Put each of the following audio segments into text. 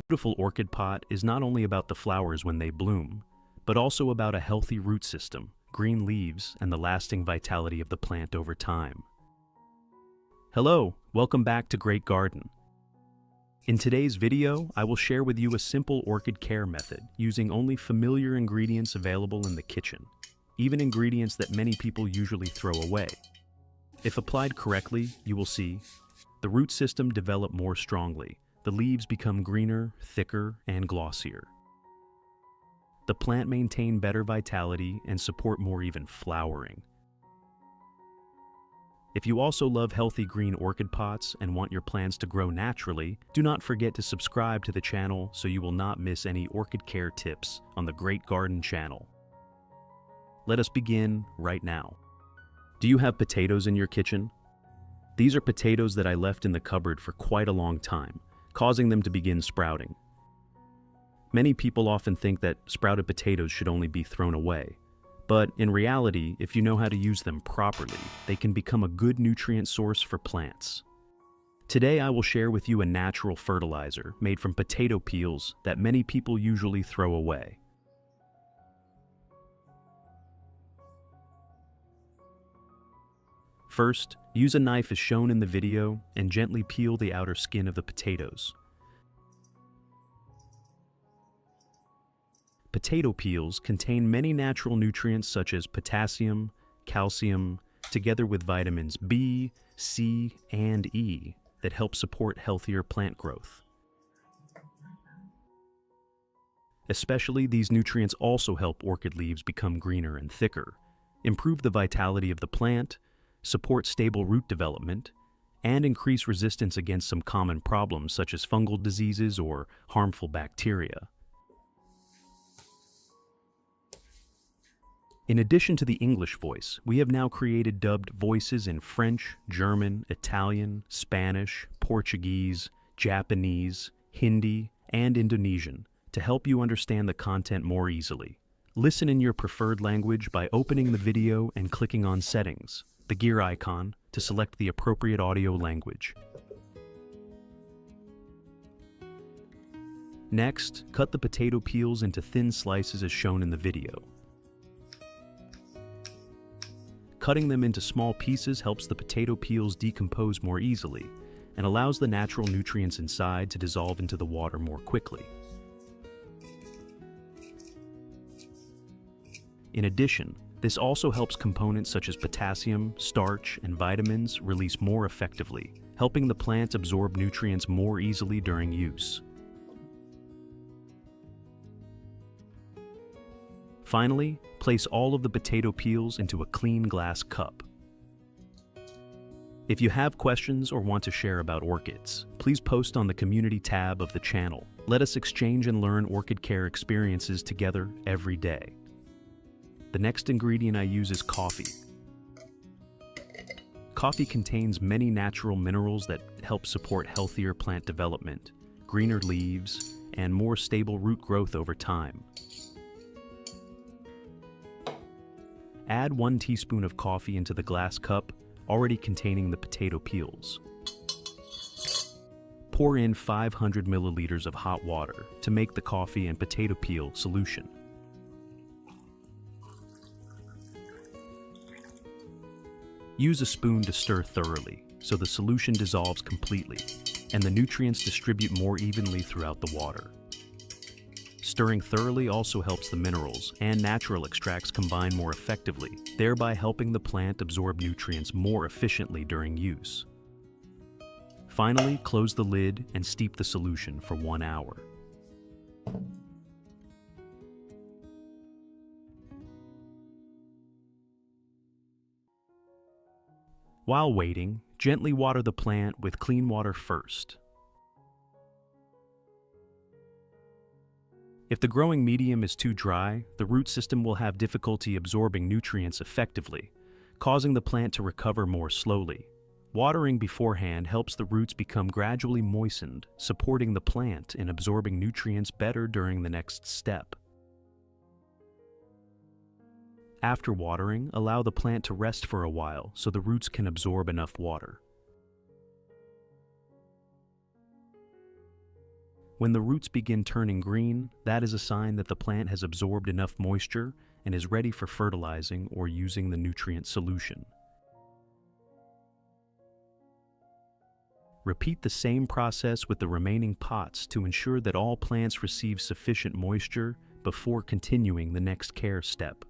Beautiful orchid pot is not only about the flowers when they bloom, but also about a healthy root system, green leaves, and the lasting vitality of the plant over time. Hello, welcome back to Great Garden. In today's video, I will share with you a simple orchid care method using only familiar ingredients available in the kitchen, even ingredients that many people usually throw away. If applied correctly, you will see the root system develop more strongly. The leaves become greener, thicker, and glossier. The plant maintain better vitality and support more even flowering. If you also love healthy green orchid pots and want your plants to grow naturally, do not forget to subscribe to the channel so you will not miss any orchid care tips on the Great Garden channel. Let us begin right now. Do you have potatoes in your kitchen? These are potatoes that I left in the cupboard for quite a long time, causing them to begin sprouting. Many people often think that sprouted potatoes should only be thrown away. But in reality, if you know how to use them properly, they can become a good nutrient source for plants. Today I will share with you a natural fertilizer made from potato peels that many people usually throw away. First, use a knife as shown in the video and gently peel the outer skin of the potatoes. Potato peels contain many natural nutrients such as potassium, calcium, together with vitamins B, C, and E that help support healthier plant growth. Especially, these nutrients also help orchid leaves become greener and thicker, improve the vitality of the plant, support stable root development, and increase resistance against some common problems such as fungal diseases or harmful bacteria. In addition to the English voice, we have now created dubbed voices in French, German, Italian, Spanish, Portuguese, Japanese, Hindi, and Indonesian to help you understand the content more easily. Listen in your preferred language by opening the video and clicking on Settings, the gear icon, to select the appropriate audio language. Next, cut the potato peels into thin slices as shown in the video. Cutting them into small pieces helps the potato peels decompose more easily and allows the natural nutrients inside to dissolve into the water more quickly. In addition, this also helps components such as potassium, starch, and vitamins release more effectively, helping the plant absorb nutrients more easily during use. Finally, place all of the potato peels into a clean glass cup. If you have questions or want to share about orchids, please post on the community tab of the channel. Let us exchange and learn orchid care experiences together every day. The next ingredient I use is coffee. Coffee contains many natural minerals that help support healthier plant development, greener leaves, and more stable root growth over time. Add 1 teaspoon of coffee into the glass cup, already containing the potato peels. Pour in 500 milliliters of hot water to make the coffee and potato peel solution. Use a spoon to stir thoroughly so the solution dissolves completely and the nutrients distribute more evenly throughout the water. Stirring thoroughly also helps the minerals and natural extracts combine more effectively, thereby helping the plant absorb nutrients more efficiently during use. Finally, close the lid and steep the solution for 1 hour. While waiting, gently water the plant with clean water first. If the growing medium is too dry, the root system will have difficulty absorbing nutrients effectively, causing the plant to recover more slowly. Watering beforehand helps the roots become gradually moistened, supporting the plant in absorbing nutrients better during the next step. After watering, allow the plant to rest for a while so the roots can absorb enough water. When the roots begin turning green, that is a sign that the plant has absorbed enough moisture and is ready for fertilizing or using the nutrient solution. Repeat the same process with the remaining pots to ensure that all plants receive sufficient moisture before continuing the next care step.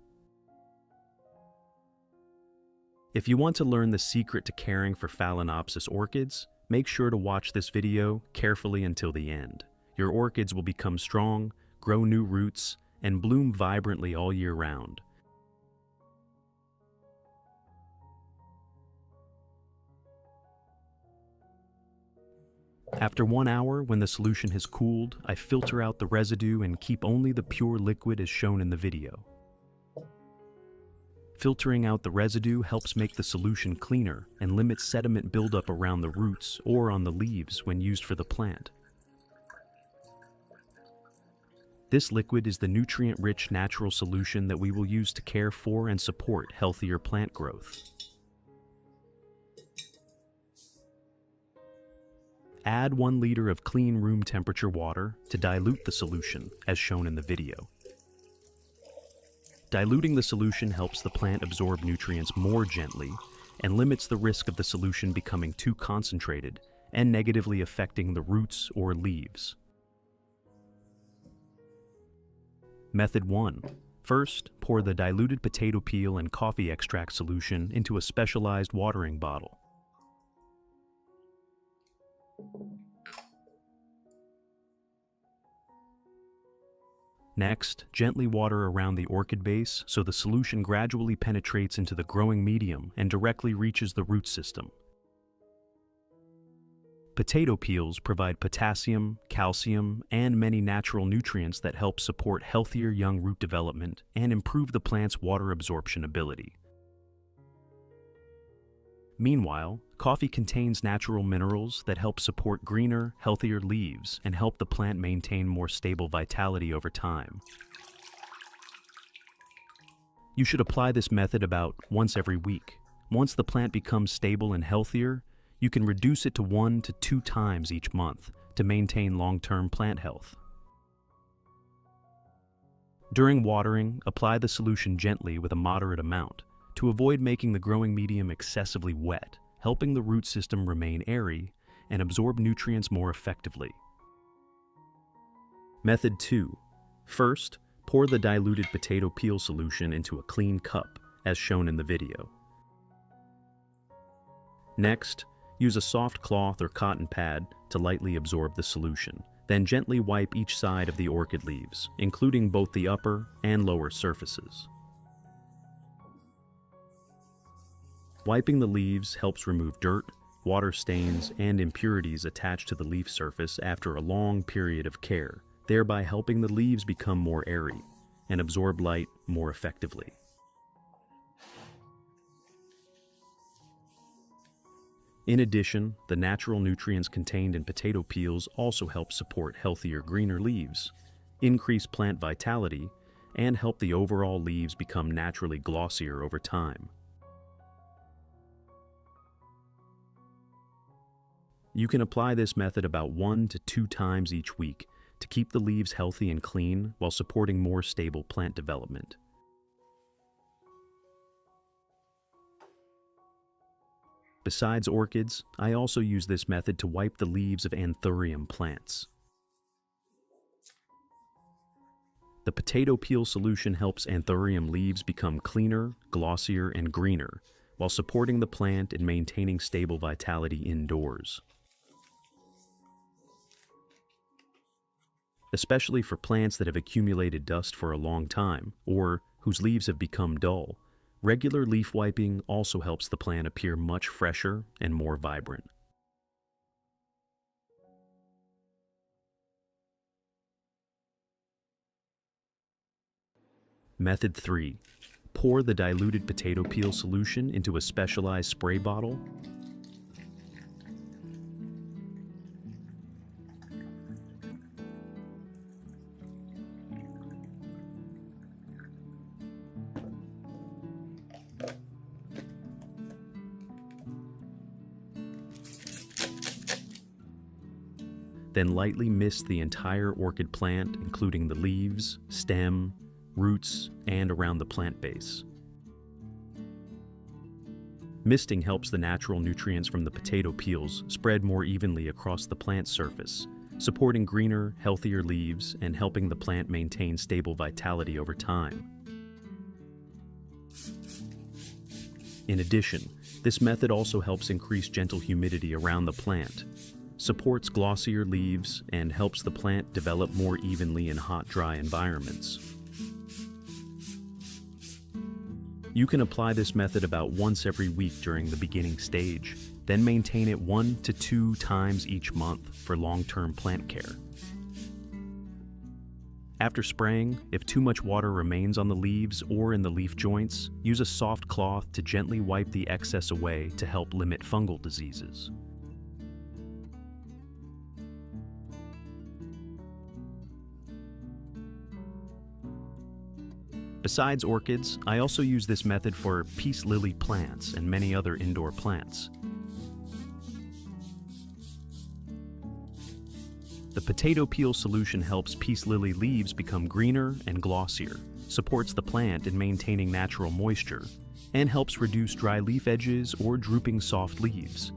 If you want to learn the secret to caring for Phalaenopsis orchids, make sure to watch this video carefully until the end. Your orchids will become strong, grow new roots, and bloom vibrantly all year round. After 1 hour, when the solution has cooled, I filter out the residue and keep only the pure liquid as shown in the video. Filtering out the residue helps make the solution cleaner and limits sediment buildup around the roots or on the leaves when used for the plant. This liquid is the nutrient-rich natural solution that we will use to care for and support healthier plant growth. Add 1 liter of clean room temperature water to dilute the solution, as shown in the video. Diluting the solution helps the plant absorb nutrients more gently and limits the risk of the solution becoming too concentrated and negatively affecting the roots or leaves. Method 1. First, pour the diluted potato peel and coffee extract solution into a specialized watering bottle. Next, gently water around the orchid base so the solution gradually penetrates into the growing medium and directly reaches the root system. Potato peels provide potassium, calcium, and many natural nutrients that help support healthier young root development and improve the plant's water absorption ability. Meanwhile, coffee contains natural minerals that help support greener, healthier leaves and help the plant maintain more stable vitality over time. You should apply this method about once every week. Once the plant becomes stable and healthier, you can reduce it to 1 to 2 times each month to maintain long-term plant health. During watering, apply the solution gently with a moderate amount to avoid making the growing medium excessively wet, helping the root system remain airy and absorb nutrients more effectively. Method 2. First, pour the diluted potato peel solution into a clean cup, as shown in the video. Next, use a soft cloth or cotton pad to lightly absorb the solution. Then gently wipe each side of the orchid leaves, including both the upper and lower surfaces. Wiping the leaves helps remove dirt, water stains, and impurities attached to the leaf surface after a long period of care, thereby helping the leaves become more airy and absorb light more effectively. In addition, the natural nutrients contained in potato peels also help support healthier, greener leaves, increase plant vitality, and help the overall leaves become naturally glossier over time. You can apply this method about 1 to 2 times each week to keep the leaves healthy and clean while supporting more stable plant development. Besides orchids, I also use this method to wipe the leaves of anthurium plants. The potato peel solution helps anthurium leaves become cleaner, glossier, and greener, while supporting the plant and maintaining stable vitality indoors. Especially for plants that have accumulated dust for a long time, or whose leaves have become dull, regular leaf wiping also helps the plant appear much fresher and more vibrant. Method 3. Pour the diluted potato peel solution into a specialized spray bottle. Then lightly mist the entire orchid plant, including the leaves, stem, roots, and around the plant base. Misting helps the natural nutrients from the potato peels spread more evenly across the plant surface, supporting greener, healthier leaves and helping the plant maintain stable vitality over time. In addition, this method also helps increase gentle humidity around the plant, supports glossier leaves, and helps the plant develop more evenly in hot, dry environments. You can apply this method about once every week during the beginning stage, then maintain it 1 to 2 times each month for long-term plant care. After spraying, if too much water remains on the leaves or in the leaf joints, use a soft cloth to gently wipe the excess away to help limit fungal diseases. Besides orchids, I also use this method for peace lily plants and many other indoor plants. The potato peel solution helps peace lily leaves become greener and glossier, supports the plant in maintaining natural moisture, and helps reduce dry leaf edges or drooping soft leaves.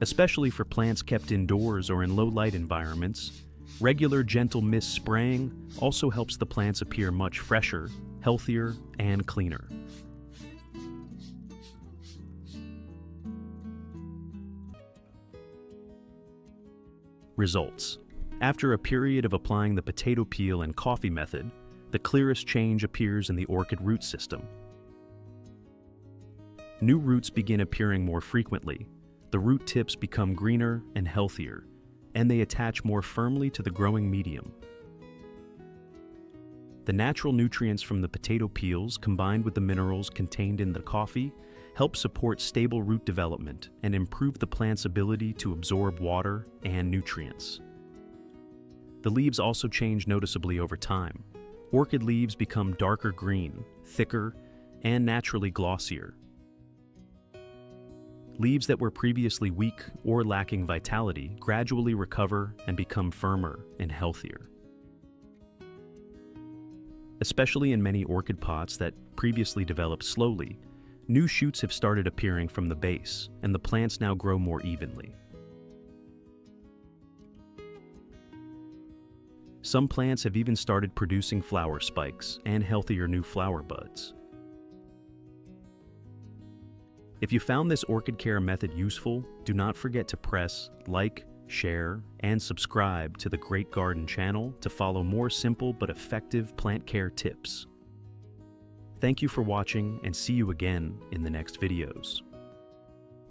Especially for plants kept indoors or in low-light environments, regular gentle mist spraying also helps the plants appear much fresher, healthier, and cleaner. Results. After a period of applying the potato peel and coffee method, the clearest change appears in the orchid root system. New roots begin appearing more frequently, the root tips become greener and healthier, and they attach more firmly to the growing medium. The natural nutrients from the potato peels combined with the minerals contained in the coffee help support stable root development and improve the plant's ability to absorb water and nutrients. The leaves also change noticeably over time. Orchid leaves become darker green, thicker, and naturally glossier. Leaves that were previously weak or lacking vitality gradually recover and become firmer and healthier. Especially in many orchid pots that previously developed slowly, new shoots have started appearing from the base, and the plants now grow more evenly. Some plants have even started producing flower spikes and healthier new flower buds. If you found this orchid care method useful, do not forget to press like, share, and subscribe to the Great Garden channel to follow more simple but effective plant care tips. Thank you for watching, and see you again in the next videos.